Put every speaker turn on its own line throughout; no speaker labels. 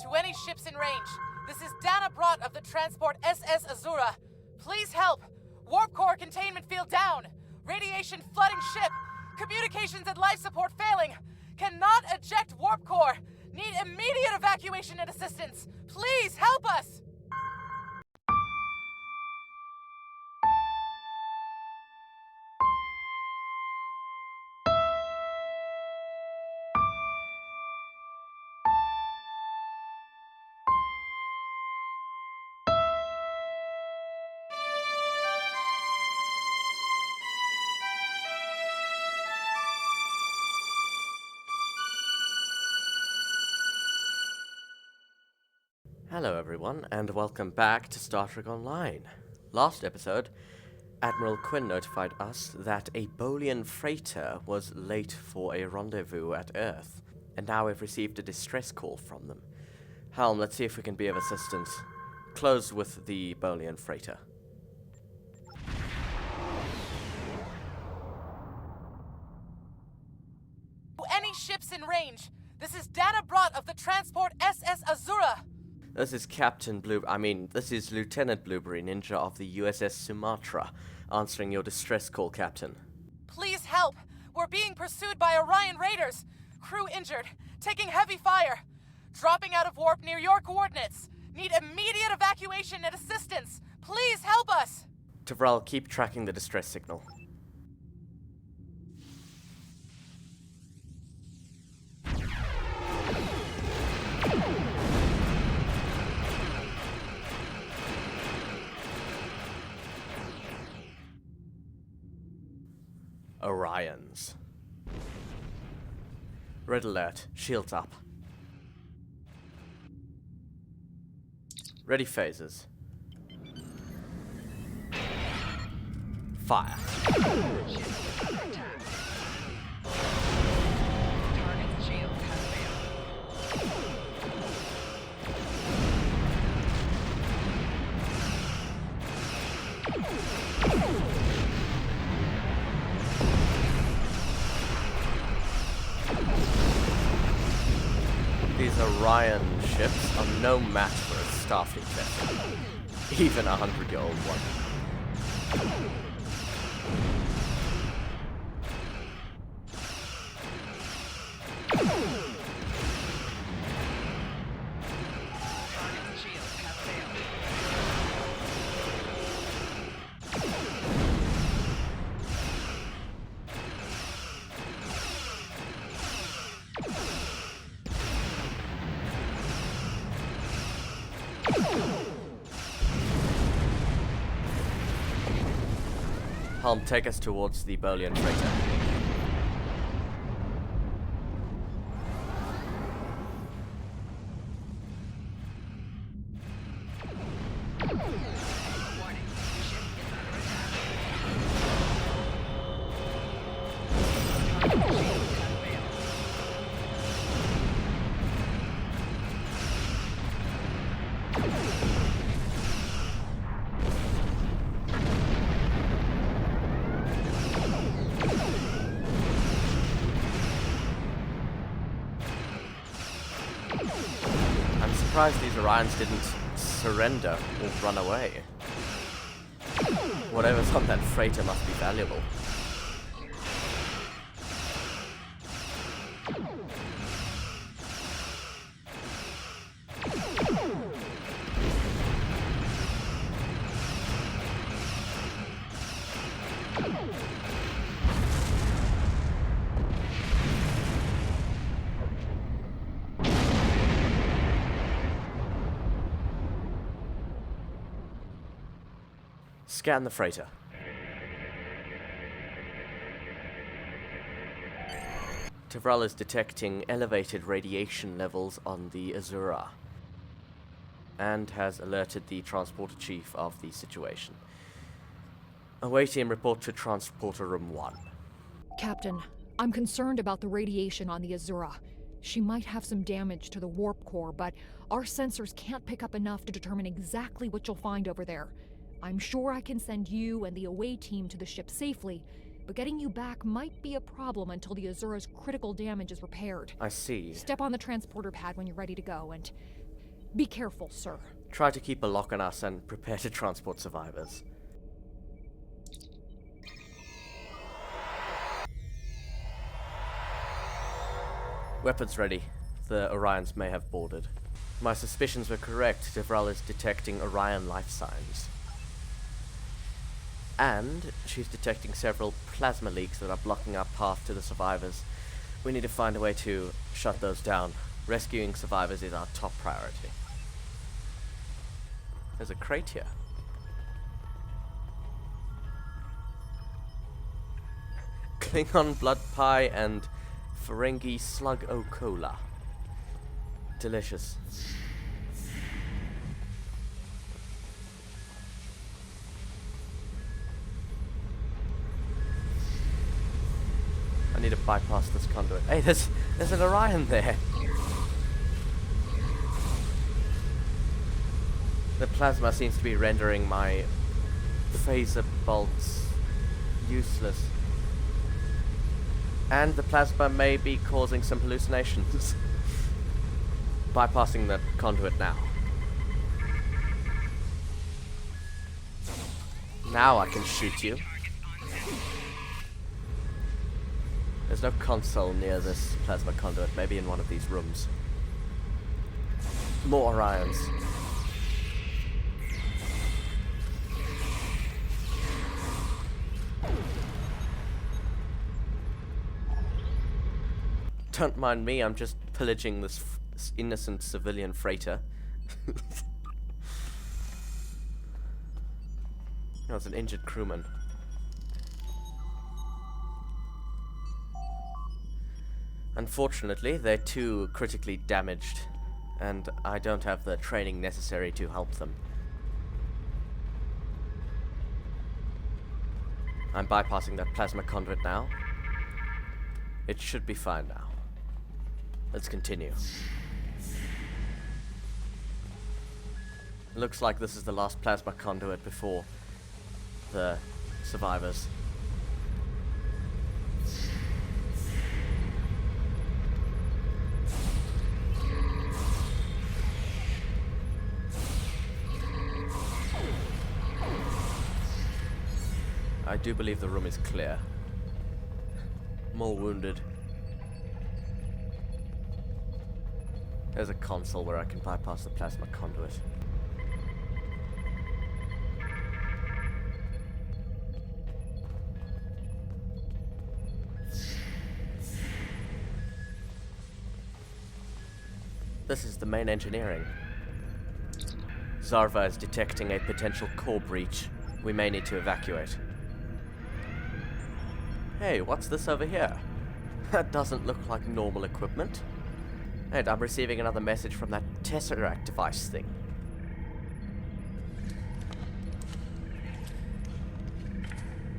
To any ships in range, this is Dana Brott of the transport SS Azura. Please help. Warp core containment field down. Radiation flooding ship. Communications and life support failing. Cannot eject warp core. Need immediate evacuation and assistance. Please help us.
Hello everyone, and welcome back to Star Trek Online. Last episode, Admiral Quinn notified us that a Bolian freighter was late for a rendezvous at Earth, and now we've received a distress call from them. Helm, let's see if we can be of assistance. Close with the Bolian freighter.
Any ships in range, this is Dana Brott of the transport SS Azura.
This is Lieutenant Blueberry Ninja of the USS Sumatra, answering your distress call, Captain.
Please help. We're being pursued by Orion raiders. Crew injured, taking heavy fire. Dropping out of warp near your coordinates. Need immediate evacuation and assistance. Please help us.
Tavral, keep tracking the distress signal. Orions. Red alert. Shields up. Ready phasers. Fire.
Target's shield has failed.
These Orion ships are no match for a Starfleet vessel, even a 100-year-old one.
Target's shield has failed.
Helm, take us towards the Bolian freighter.
Warning. Ship is under attack. Target's shield has failed.
I'm surprised these Orions didn't surrender or run away. Whatever's on that freighter must be valuable. Scan the freighter. Tavral is detecting elevated radiation levels on the Azura and has alerted the transporter chief of the situation. Awaiting report to Transporter Room 1.
Captain, I'm concerned about the radiation on the Azura. She might have some damage to the warp core, but our sensors can't pick up enough to determine exactly what you'll find over there. I'm sure I can send you and the away team to the ship safely, but getting you back might be a problem until the Azura's critical damage is repaired.
I see.
Step on the transporter pad when you're ready to go, and Be careful, sir.
Try to keep a lock on us and prepare to transport survivors. Weapons ready. The Orions may have boarded. My suspicions were correct. Devral is detecting Orion life signs. And she's detecting several plasma leaks that are blocking our path to the survivors. We need to find a way to shut those down. Rescuing survivors is our top priority. There's a crate here. Klingon blood pie and Ferengi slug o cola. Delicious. I need to bypass this conduit. Hey, there's an Orion there. The plasma seems to be rendering my phaser bolts useless. And the plasma may be causing some hallucinations. Bypassing the conduit now. Now I can shoot you. There's no console near this plasma conduit, maybe in one of these rooms. More Orions. Don't mind me, I'm just pillaging this innocent civilian freighter. Oh, it's an injured crewman. Unfortunately, they're too critically damaged, and I don't have the training necessary to help them. I'm bypassing that plasma conduit now. It should be fine now. Let's continue. Looks like this is the last plasma conduit before the survivors. I do believe the room is clear. More wounded. There's a console where I can bypass the plasma conduit. This is the main engineering. Zarva is detecting a potential core breach. We may need to evacuate. Hey, what's this over here? That doesn't look like normal equipment. And I'm receiving another message from that Tesseract device thing.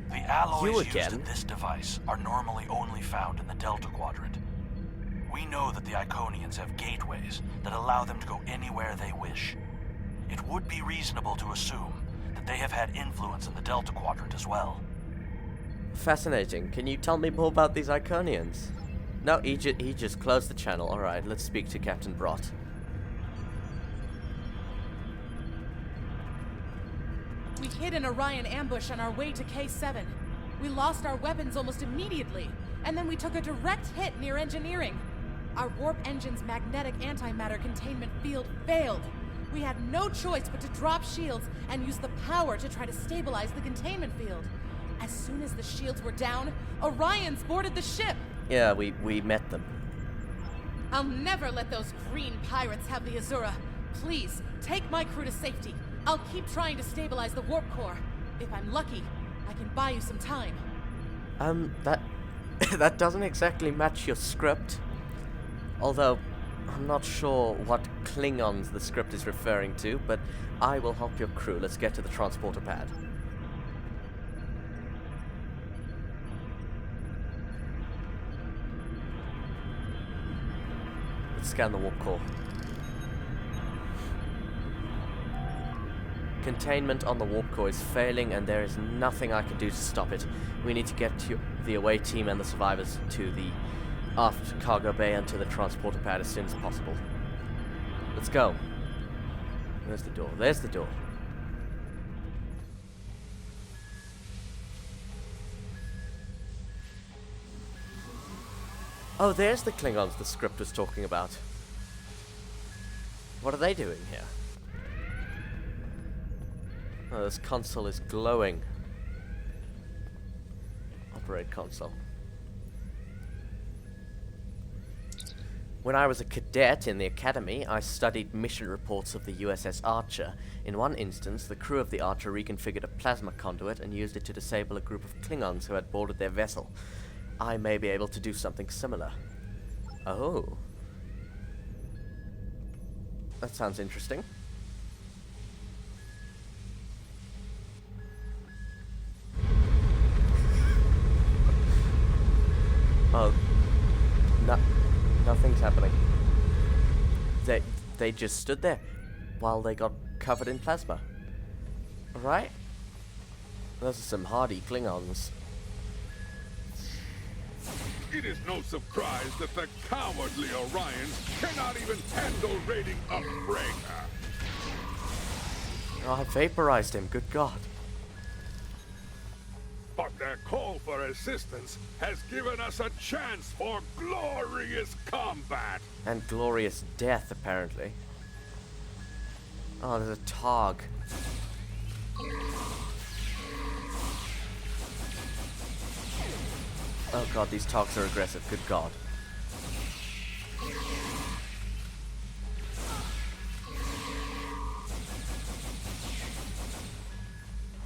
The alloys
You
used
again?
in this device are normally only found in the Delta Quadrant. We know that the Iconians have gateways that allow them to go anywhere they wish. It would be reasonable to assume that they have had influence in the Delta Quadrant as well.
Fascinating. Can you tell me more about these Iconians? No, he just closed the channel. Alright, let's speak to Captain Brott.
We hit an Orion ambush on our way to K7. We lost our weapons almost immediately, and then we took a direct hit near engineering. Our warp engine's magnetic antimatter containment field failed. We had no choice but to drop shields and use the power to try to stabilize the containment field. As soon as the shields were down, Orions boarded the ship.
Yeah, we met them.
I'll never let those green pirates have the Azura. Please, take my crew to safety. I'll keep trying to stabilize the warp core. If I'm lucky, I can buy you some time.
That doesn't exactly match your script. Although, I'm not sure what Klingons the script is referring to, but I will help your crew. Let's get to the transporter pad. Let's scan the warp core. Containment on the warp core is failing, and there is nothing I can do to stop it. We need to get the away team and the survivors to the aft cargo bay and to the transporter pad as soon as possible. Let's go. Where's the door? There's the door. Oh, there's the Klingons the script was talking about. What are they doing here? Oh, this console is glowing. Operate console. When I was a cadet in the academy, I studied mission reports of the USS Archer. In one instance, the crew of the Archer reconfigured a plasma conduit and used it to disable a group of Klingons who had boarded their vessel. I may be able to do something similar. Oh. That sounds interesting. Oh. Nothing's happening. They just stood there while they got covered in plasma. Right? Those are some hardy Klingons.
It is no surprise that the cowardly Orions cannot even handle raiding a freighter.
Oh, I vaporized him, good God.
But their call for assistance has given us a chance for glorious combat.
And glorious death, apparently. Oh, there's a Targ. Oh god, these Targs are aggressive, good God.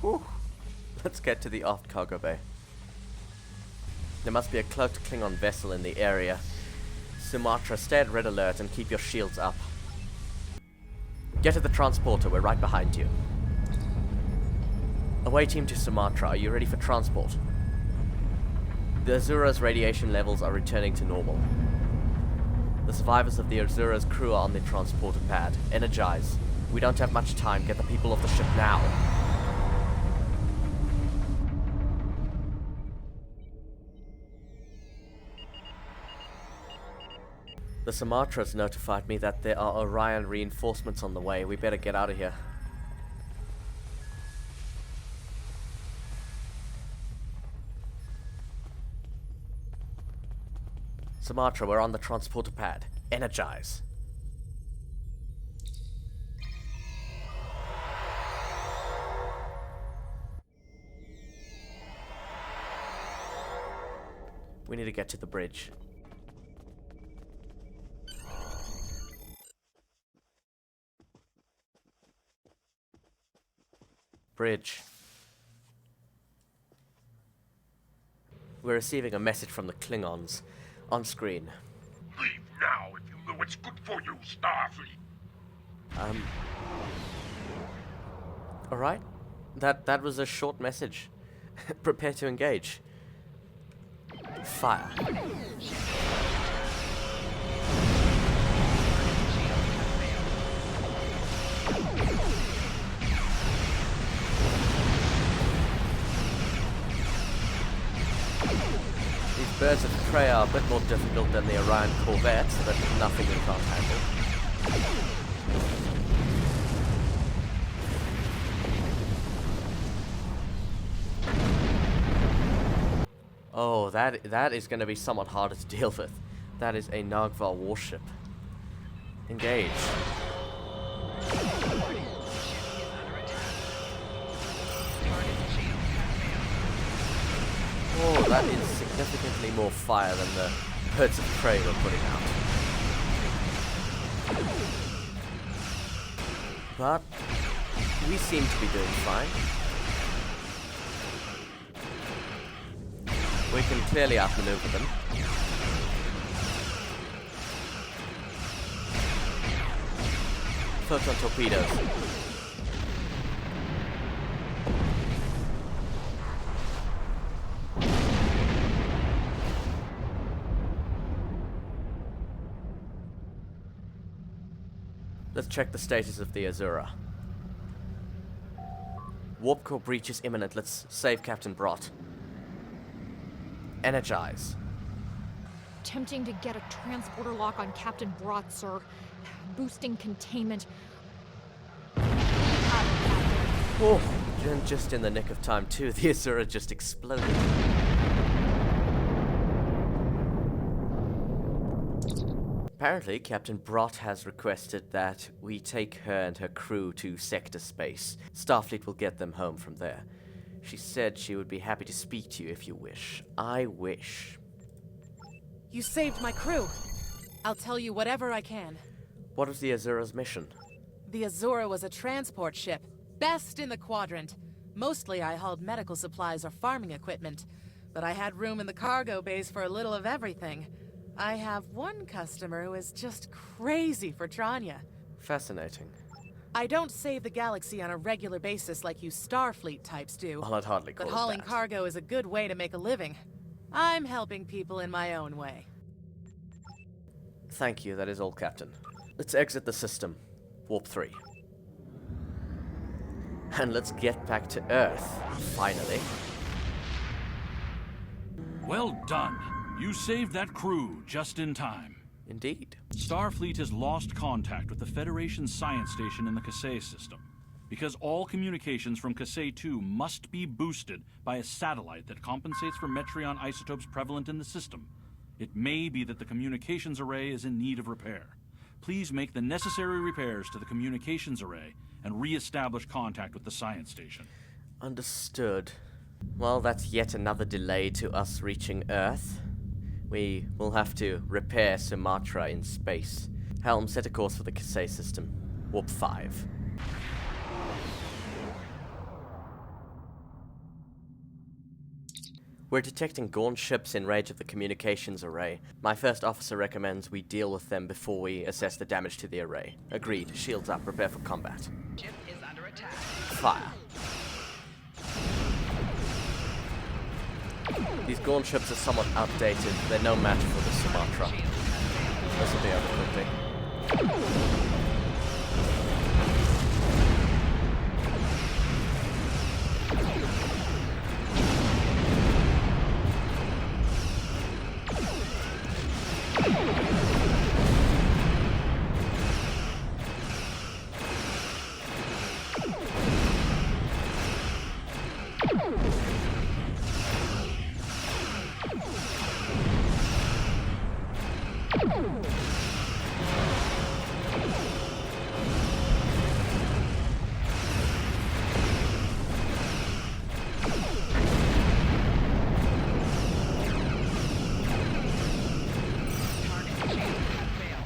Whew. Let's get to the aft cargo bay. There must be a cloaked Klingon vessel in the area. Sumatra, stay at red alert and keep your shields up. Get to the transporter, we're right behind you. Away team to Sumatra, are you ready for transport? The Azura's radiation levels are returning to normal. The survivors of the Azura's crew are on the transporter pad. Energize. We don't have much time, get the people off the ship now. The Sumatra's notified me that there are Orion reinforcements on the way. We better get out of here. Sumatra, we're on the transporter pad. Energize. We need to get to the bridge. Bridge. We're receiving a message from the Klingons. On screen.
Leave now if you know it's good for you, Starfleet.
Alright. That was a short message. Prepare to engage. Fire. Birds of prey are a bit more difficult than the Orion corvettes, but nothing we can't handle. Oh, that is going to be somewhat harder to deal with. That is a Nagvar warship. Engage. Oh, that is significantly more fire than the birds of prey we're putting out. But we seem to be doing fine. We can clearly outmaneuver them. Photon torpedoes. Let's check the status of the Azura. Warp core breach is imminent. Let's save Captain Brott. Energize.
Attempting to get a transporter lock on Captain Brott, sir. Boosting containment.
Oh, and just in the nick of time too, the Azura just exploded. Apparently, Captain Brott has requested that we take her and her crew to Sector Space. Starfleet will get them home from there. She said she would be happy to speak to you if you wish. I wish.
You saved my crew. I'll tell you whatever I can.
What was the Azura's mission?
The Azura was a transport ship, best in the quadrant. Mostly I hauled medical supplies or farming equipment, but I had room in the cargo bays for a little of everything. I have one customer who is just crazy for Tranya.
Fascinating.
I don't save the galaxy on a regular basis like you Starfleet types do.
Well, I'd hardly call
But
it
hauling
that.
cargo is a good way to make a living. I'm helping people in my own way.
Thank you, that is all, Captain. Let's exit the system. Warp 3. And let's get back to Earth, finally.
Well done. You saved that crew just in time.
Indeed.
Starfleet has lost contact with the Federation's science station in the Kasei system. Because all communications from Kasei 2 must be boosted by a satellite that compensates for Metreon isotopes prevalent in the system, it may be that the communications array is in need of repair. Please make the necessary repairs to the communications array and re-establish contact with the science station.
Understood. Well, that's yet another delay to us reaching Earth. We will have to repair Sumatra in space. Helm, set a course for the Kasei system. Warp 5. We're detecting Gorn ships in range of the communications array. My first officer recommends we deal with them before we assess the damage to the array. Agreed. Shields up. Prepare for combat.
Ship is under attack.
Fire. These Gorn ships are somewhat outdated. They're no match for the Sumatra. This will be over quickly.
Target shield has failed.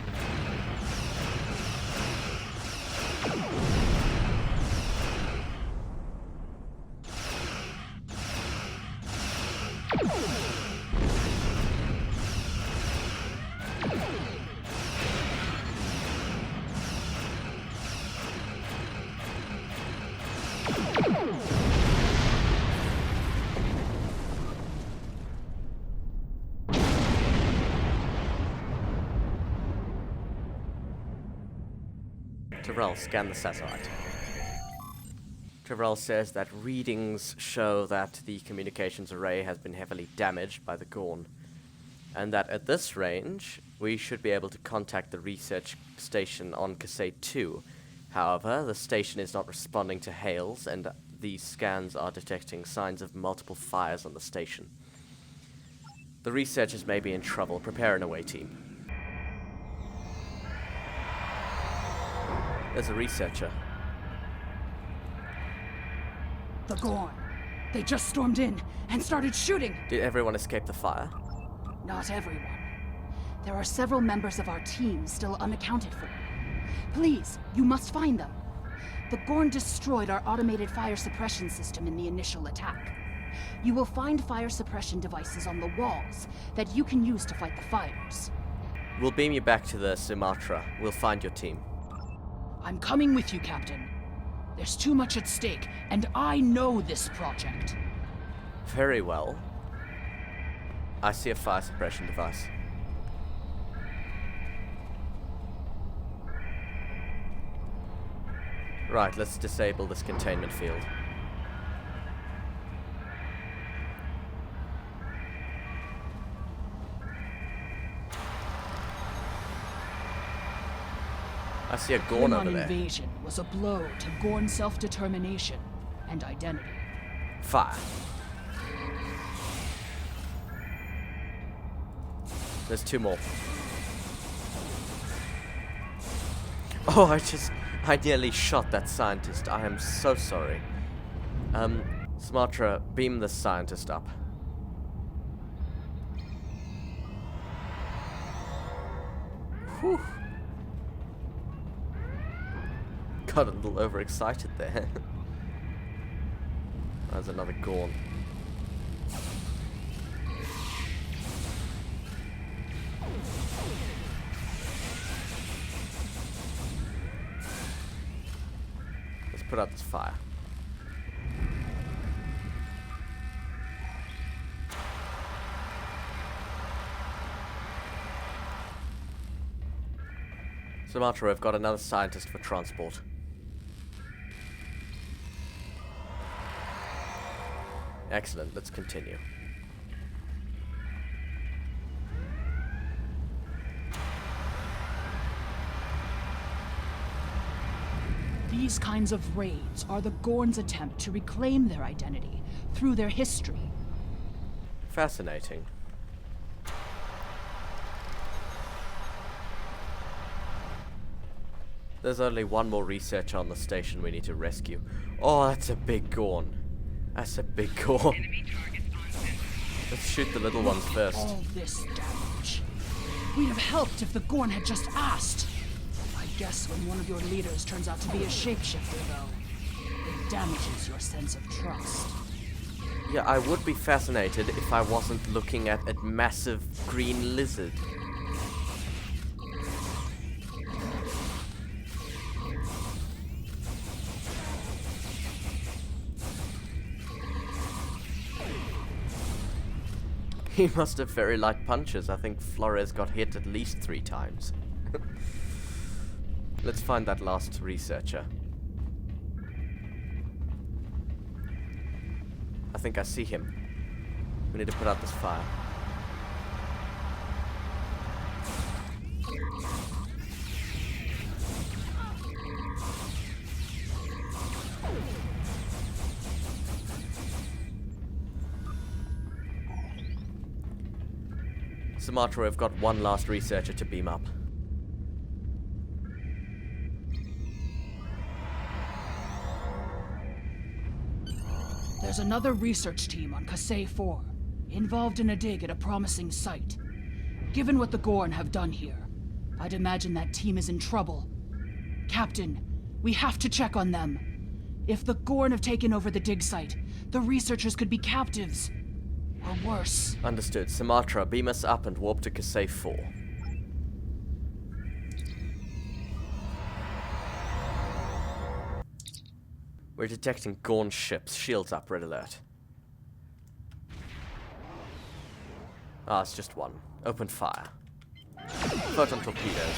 Tyrell, scan the satellite. Tyrell says that readings show that the communications array has been heavily damaged by the Gorn, and that at this range, we should be able to contact the research station on Kasei 2. However, the station is not responding to hails, and these scans are detecting signs of multiple fires on the station. The researchers may be in trouble. Prepare an away team. There's a researcher.
The Gorn. They just stormed in and started shooting.
Did everyone escape the fire?
Not everyone. There are several members of our team still unaccounted for. Please, you must find them. The Gorn destroyed our automated fire suppression system in the initial attack. You will find fire suppression devices on the walls that you can use to fight the fires.
We'll beam you back to the Sumatra. We'll find your team.
I'm coming with you, Captain. There's too much at stake, and I know this project.
Very well. I see a fire suppression device. Right, let's disable this containment field. I see a Gorn over
Klingon
there.
invasion was a blow to Gorn self-determination. and identity.
Fire. There's 2 more. Oh, I nearly shot that scientist. I am so sorry. Sumatra, beam the scientist up. Whew. Got a little overexcited there. There's another Gorn. Let's put out this fire. Sumatra, I've got another scientist for transport. Excellent, let's continue.
These kinds of raids are the Gorn's attempt to reclaim their identity through their history.
Fascinating. There's only one more researcher on the station we need to rescue. Oh, that's a big Gorn. That's a big Gorn. Let's shoot the little ones first.
All this damage. We'd have helped if the Gorn had just asked. I guess when one of your leaders turns out to be a shapeshifter, though, it damages your sense of trust.
Yeah, I would be fascinated if I wasn't looking at a massive green lizard. He must have very light punches. I think Flores got hit at least 3 times. Let's find that last researcher. I think I see him. We need to put out this fire. Sumatra, I've got one last researcher to beam up.
There's another research team on Kasei 4, involved in a dig at a promising site. Given what the Gorn have done here, I'd imagine that team is in trouble. Captain, we have to check on them. If the Gorn have taken over the dig site, the researchers could be captives. Or worse.
Understood. Sumatra, beam us up and warp to Kasei 4. We're detecting Gorn ships. Shields up, red alert. Ah, it's just one. Open fire. Photon torpedoes.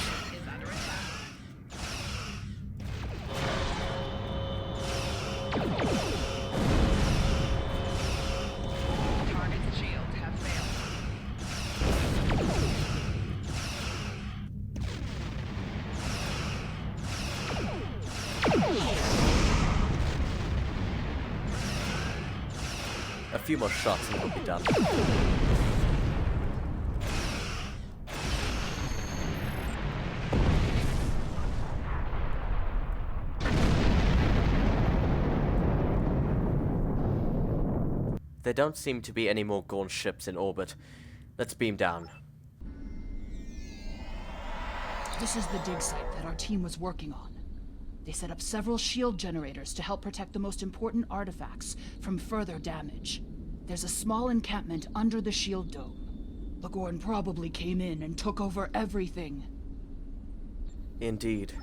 Target's shields have failed.
A few more shots and we'll be done. There don't seem to be any more Gorn ships in orbit. Let's beam down.
This is the dig site that our team was working on. They set up several shield generators to help protect the most important artifacts from further damage. There's a small encampment under the shield dome. The Gorn probably came in and took over everything.
Indeed.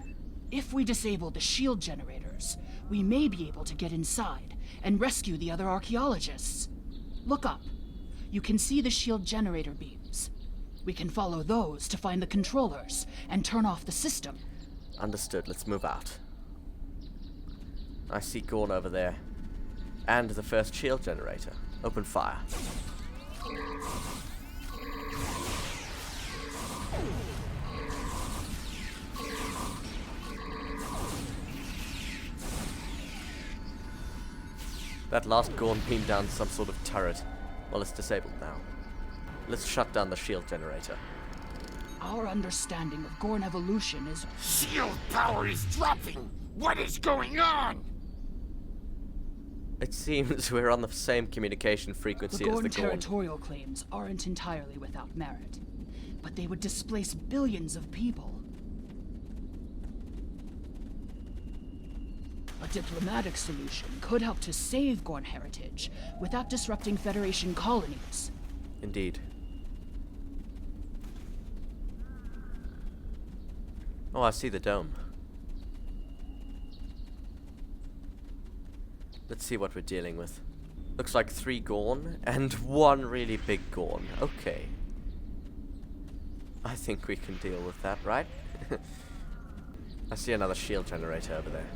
If we disable the shield generators, we may be able to get inside and rescue the other archaeologists. Look up. You can see the shield generator beams. We can follow those to find the controllers and turn off the system.
Understood. Let's move out. I see Gorn over there. And the first shield generator. Open fire. That last Gorn beamed down some sort of turret. Well, it's disabled now. Let's shut down the shield generator.
Our understanding of Gorn evolution is...
Shield power is dropping! What is going on?
It seems we're on the same communication
The
frequency as
Gorn
the Gorn.
territorial claims aren't entirely without merit, but they would displace billions of people. A diplomatic solution could help to save Gorn heritage without disrupting Federation colonies.
Indeed. Oh, I see the dome. Let's see what we're dealing with. Looks like 3 Gorn and 1 really big Gorn. Okay. I think we can deal with that, right? I see another shield generator over there.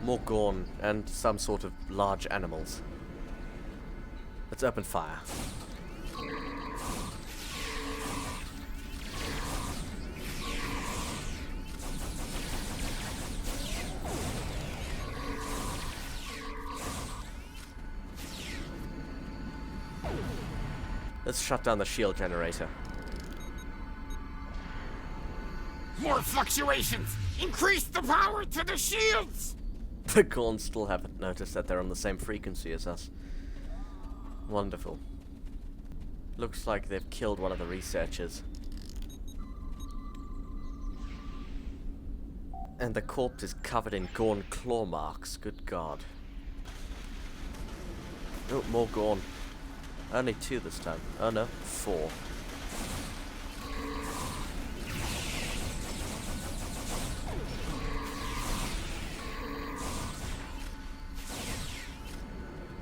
More Gorn and some sort of large animals. Let's open fire. Let's shut down the shield generator.
More fluctuations! Increase the power to the shields!
The Gorn still haven't noticed that they're on the same frequency as us. Wonderful. Looks like they've killed one of the researchers. And the corpse is covered in Gorn claw marks. Good God. Oh, more Gorn. Only 2 this time. Oh no, 4.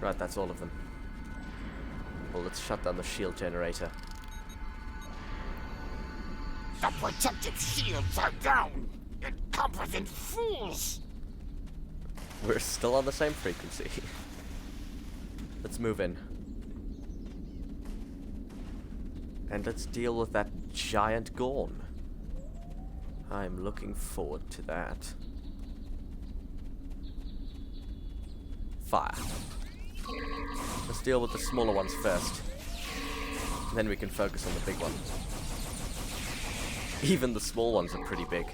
Right, that's all of them. Well, let's shut down the shield generator.
The protective shields are down! Incompetent fools!
We're still on the same frequency. Let's move in. And let's deal with that giant Gorn. I'm looking forward to that. Fire. Let's deal with the smaller ones first. And then we can focus on the big one. Even the small ones are pretty big.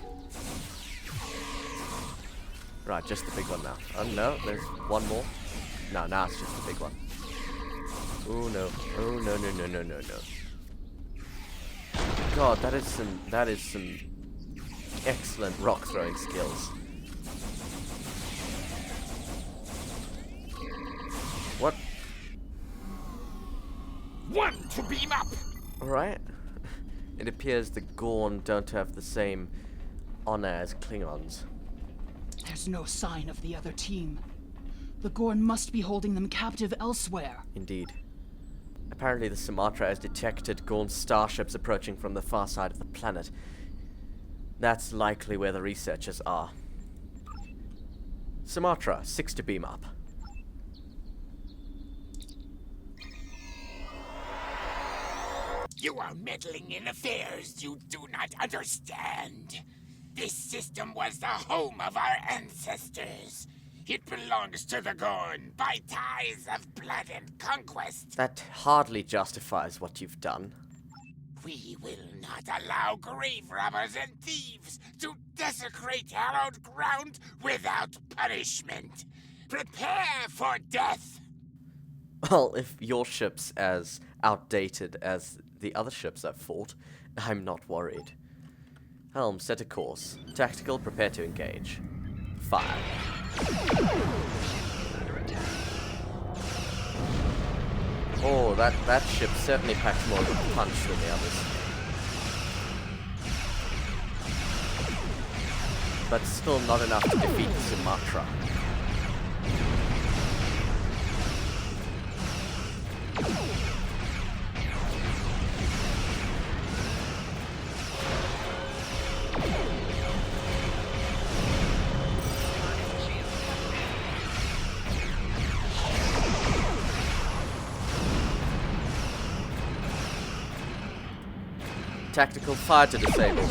Right, just the big one now. Oh no, there's one more. No, now it's just the big one. Oh no. Oh no no no no no no. God, that is some excellent rock throwing skills. What?
One to beam up!
Alright. It appears the Gorn don't have the same honor as Klingons.
There's no sign of the other team. The Gorn must be holding them captive elsewhere.
Indeed. Apparently the Sumatra has detected Gorn starships approaching from the far side of the planet. That's likely where the researchers are. Sumatra, 6 to beam up.
You are meddling in affairs you do not understand. This system was the home of our ancestors. It belongs to the Gorn by ties of blood and conquest.
That hardly justifies what you've done.
We will not allow grave robbers and thieves to desecrate hallowed ground without punishment. Prepare for death!
Well, if your ship's as outdated as the other ships I've fought, I'm not worried. Helm, set a course. Tactical, prepare to engage. Fire. Oh, that ship certainly packs more of a punch than the others. But still not enough to defeat the Sumatra. Tactical fire to disable.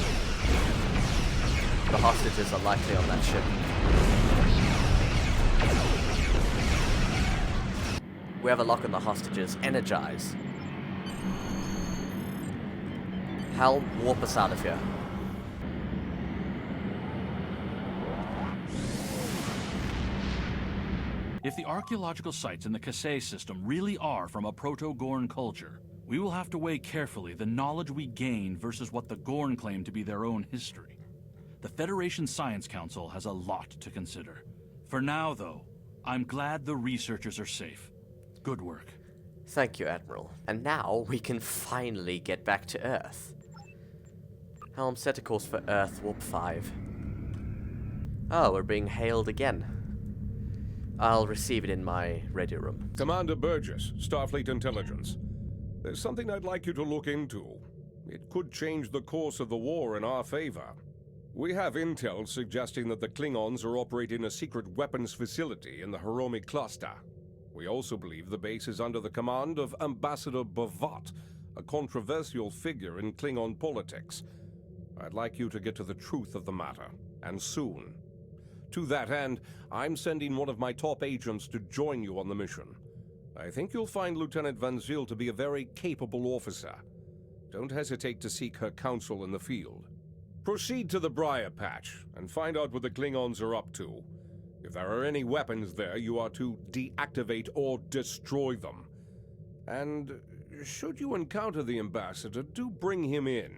The hostages are likely on that ship. We have a lock on the hostages. Energize. Hal, warp us out of here.
If the archaeological sites in the Kasei system really are from a Proto-Gorn culture, we will have to weigh carefully the knowledge we gain versus what the Gorn claim to be their own history. The Federation Science Council has a lot to consider. For now, though, I'm glad the researchers are safe. Good work.
Thank you, Admiral. And now we can finally get back to Earth. Helm, set a course for Earth, Warp 5. Oh, we're being hailed again. I'll receive it in my radio room.
Commander Burgess, Starfleet Intelligence. There's something I'd like you to look into. It could change the course of the war in our favor. We have intel suggesting that the Klingons are operating a secret weapons facility in the Hiromi cluster. We also believe the base is under the command of Ambassador Bovat, a controversial figure in Klingon politics. I'd like you to get to the truth of the matter, and soon. To that end, I'm sending one of my top agents to join you on the mission. I think you'll find Lieutenant Van Zyl to be a very capable officer. Don't hesitate to seek her counsel in the field. Proceed to the Briar Patch and find out what the Klingons are up to. If there are any weapons there, you are to deactivate or destroy them. And should you encounter the Ambassador, do bring him in.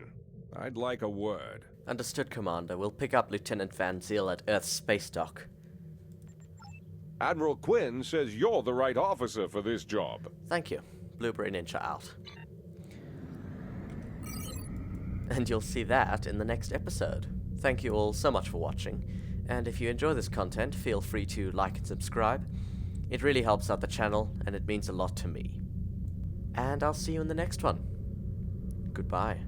I'd like a word.
Understood, Commander. We'll pick up Lieutenant Van Zyl at Earth's space dock.
Admiral Quinn says you're the right officer for this job.
Thank you. Blueberry Ninja out. And you'll see that in the next episode. Thank you all so much for watching. And if you enjoy this content, feel free to like and subscribe. It really helps out the channel, and it means a lot to me. And I'll see you in the next one. Goodbye.